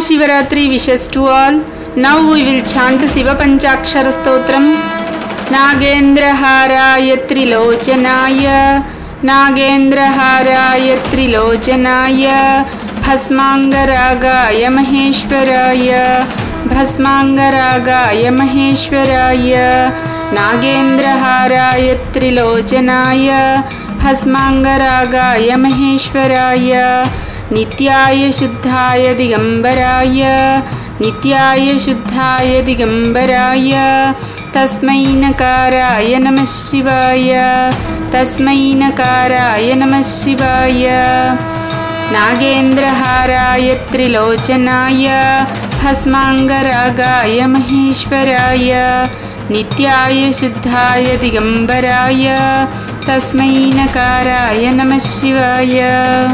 Mahashivratri wishes to all. Now we will chant Shiva Panchakshara Stotram. Nagendraharaya Trilochanaya, Nagendraharaya Trilochanaya, Bhasmangaragaya Maheshwaraya, Bhasmangaragaya Maheshwaraya, Nagendraharaya Trilochanaya, Bhasmangaragaya Maheshwaraya, Nityaya Shuddhaya Digambaraya, Nityaya Shuddhaya Digambaraya, Tasmai Nakaraya Namah Shivaya, Tasmai Nakaraya Namah Shivaya, Nagendraharaya Trilochanaya, Bhasmangaragaya Maheshwaraya, Nityaya Shuddhaya Digambaraya, Tasmai Nakaraya Namah Shivaya.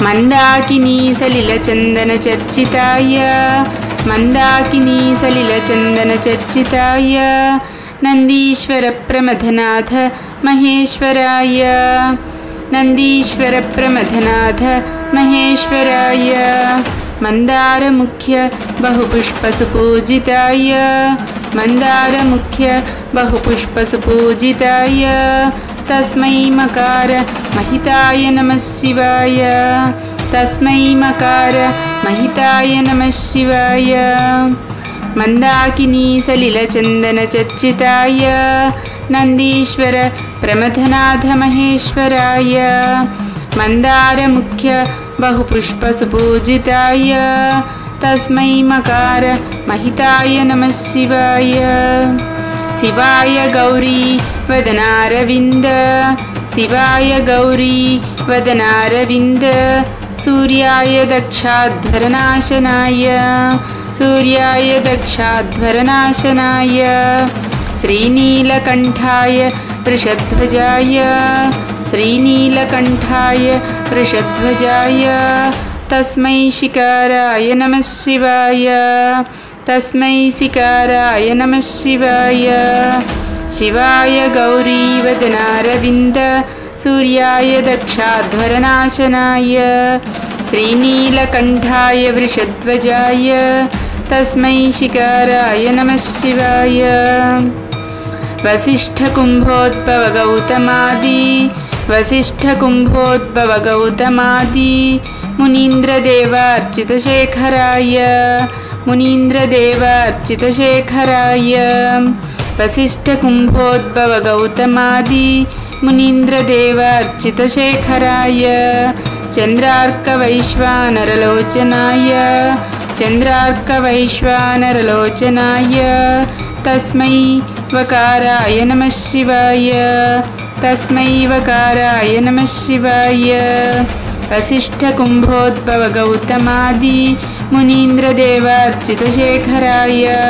Mandakini Salila Chandana Charchitaya, Mandakini Salila Chandana Charchitaya, Nandishvara Pramadhanatha Maheshwaraya, Nandishvara Pramadhanatha Maheshwaraya, Mandara Mukhya Bahupushpa Supujitaya, Mandara Mukhya Bahupushpa Supujitaya, Tasmai Makara Mahitaya Namah Shivaya, Tasmai Makara Mahitaya Namah Shivaya. Mandakini Salila Chandana Charchitaya, Nandishvara Pramadhanatha Maheshwaraya, Mandara Mukhya Bahupushpa Supujitaya, Tasmai Makara Mahitaya Namah Shivaya. Shivaya Gauri Vadanaravinda, Shivaya Gauri Vadanaravinda, Suryaya Dakshadvaranashanaya, Suryaya Dakshadvaranashanaya, Srinilakantaya Vrishadhvajaya, Srinilakantaya Vrishadhvajaya, Tasmai Shikaraya Namah Shivaya, Tasmai Shikaraya Namah Shivaya. Shivaya Gauri Vadanaravinda, Suryaya Dakshadvaranashanaya, Srinilakantaya Vrishadhvajaya, Tasmai Shikaraya Namah Shivaya. Vasishtha Kumbhodbhava Gautamadi, Vasishtha Kumbhodbhava Gautamadi, Munindra Deva Archita Shekharaya, Munindra Deva Archita Shekharaya, Vasishtha Kumbhodbhava Gautamadi, Munindra Deva Archita Shekharaya, Chandrarka Vaishvanaralochanaya, Chandrarka Vaishvanaralochanaya, Tasmai Vakaraya Namah Shivaya, Tasmai Vakaraya Namah Shivaya. Vasishtha Kumbhodbhava Gautamadi, Munindra Deva Archita Shekharaya,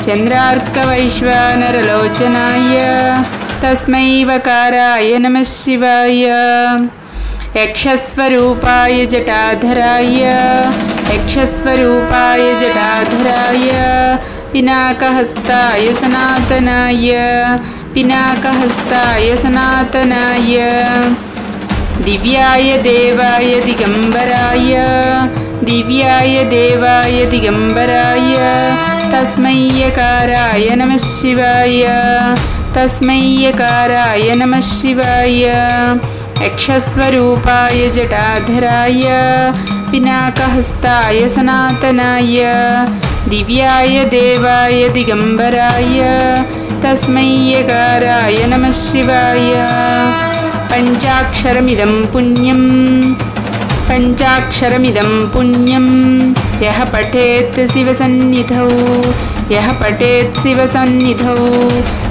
Chandrarka Vaishvanaralochanaya, Tasmai Vakaraya Namah Shivaya. Yakshasvarupaya Jatadharaya, Yakshasvarupaya Jatadharaya, Pinakahastaya Sanatanaya, Pinakahastaya Sanatanaya, Divyaya Devaya Digambaraya, Divyaya Devaya Digambaraya, Tasmai Yakaraya Namah Shivaya, Tasmai Yakaraya Namah Shivaya. Yakshasvarupaya Jatadharaya, Pinakahastaya Sanatanaya, Divyaya Devaya Digambaraya, Tasmai Yakaraya Namah Shivaya. Panchaksharamidam punyam, Panchaksharamidam punyam, Yaha patet Sivasannidhau, Yaha patet Sivasannidhau,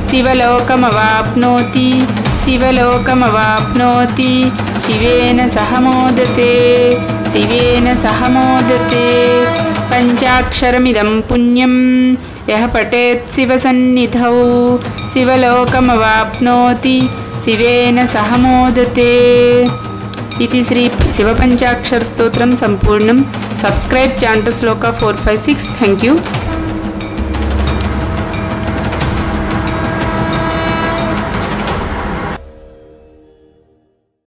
Sivalokamavapnoti, Sivalokamavapnoti, Shivena Sahamodate, Shivena Sahamodate. Panchaksharamidam punyam, Yaha patet Sivasannidhau, Sivalokamavapnoti, Shivena Sahamodate. Iti Sri Shiva Panchakshara Stotram Sampurnam. Subscribe chant Sloka 456. Thank you.